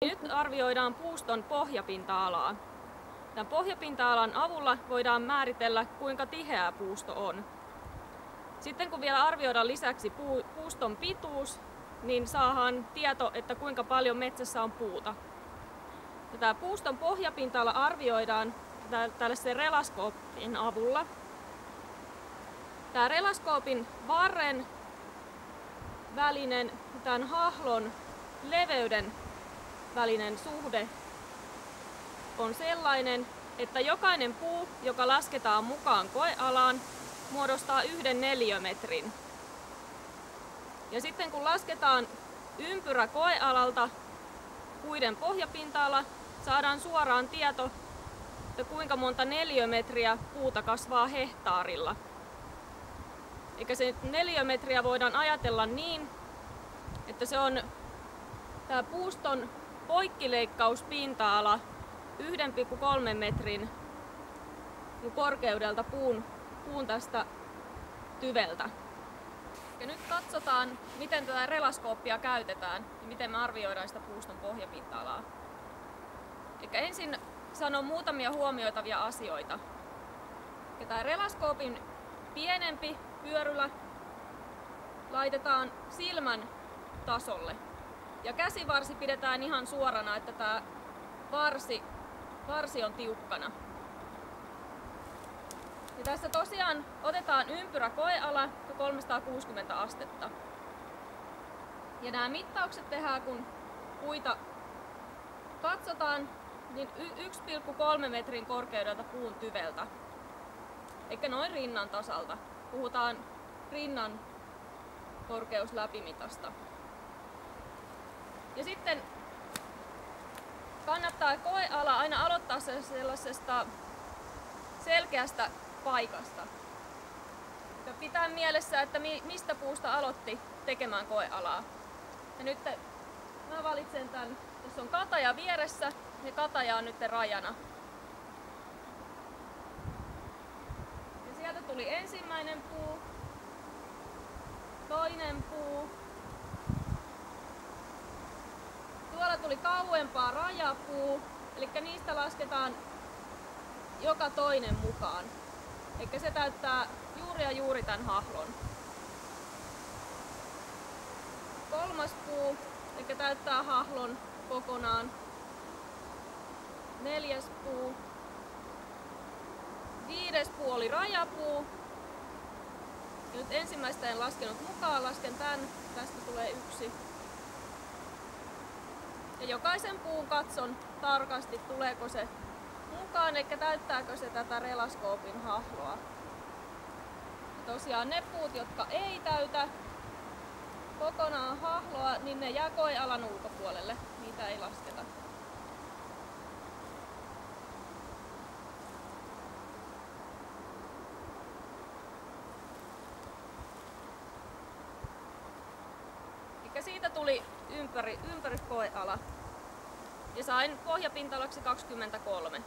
Nyt arvioidaan puuston pohjapinta-alaa. Tämän pohjapinta-alan avulla voidaan määritellä, kuinka tiheä puusto on. Sitten kun vielä arvioidaan lisäksi puuston pituus, niin saadaan tieto, että kuinka paljon metsässä on puuta. Ja tämä puuston pohjapinta-ala arvioidaan tällaisen relaskoopin avulla. Tämä relaskoopin varren välinen, tämän hahlon leveyden välinen suhde on sellainen, että jokainen puu, joka lasketaan mukaan koealaan, muodostaa 1 neliömetrin. Ja sitten kun lasketaan ympyrä koealalta puiden pohjapinta-ala, saadaan suoraan tieto, että kuinka monta neliömetriä puuta kasvaa hehtaarilla. Eikä se neliömetriä voidaan ajatella niin, että se on tämä puuston poikkileikkauspinta-ala 1,3 metrin korkeudelta puun tästä tyveltä. Ja nyt katsotaan, miten tätä relaskooppia käytetään ja miten me arvioidaan sitä puuston pohjapinta-alaa. Eli ensin sanon muutamia huomioitavia asioita. Ja tämä relaskoopin pienempi pyörylä laitetaan silmän tasolle. Ja käsivarsi pidetään ihan suorana, että tämä varsi on tiukkana. Ja tässä tosiaan otetaan ympyrä koeala 360 astetta. Ja nämä mittaukset tehdään, kun puita katsotaan, niin 1,3 metrin korkeudelta puun tyveltä. Eikä noin rinnan tasalta. Puhutaan rinnan korkeusläpimitasta. Ja sitten kannattaa koeala aina aloittaa sellaisesta selkeästä paikasta. Ja pitää mielessä, että mistä puusta aloitti tekemään koealaa. Ja nyt mä valitsen tän, jos on kataja vieressä, niin kataja on nyt rajana. Ja sieltä tuli ensimmäinen puu, toinen puu. Tuolla tuli kauempaa rajapuu, eli niistä lasketaan joka toinen mukaan. Eli se täyttää juuri tämän hahlon. Kolmas puu, eli täyttää hahlon kokonaan. Neljäs puu. Viides puu oli rajapuu. Ja nyt ensimmäistä en laskenut mukaan, lasken tän. Tästä tulee 1. Ja jokaisen puun katson tarkasti, tuleeko se mukaan, eli täyttääkö se tätä relaskoopin hahloa. Ja tosiaan ne puut, jotka ei täytä kokonaan hahloa, niin ne jää koealan ulkopuolelle. Niitä ei lasketa. Eli siitä tuli ympäryskoeala. Ja sain pohjapinta-alaksi 23.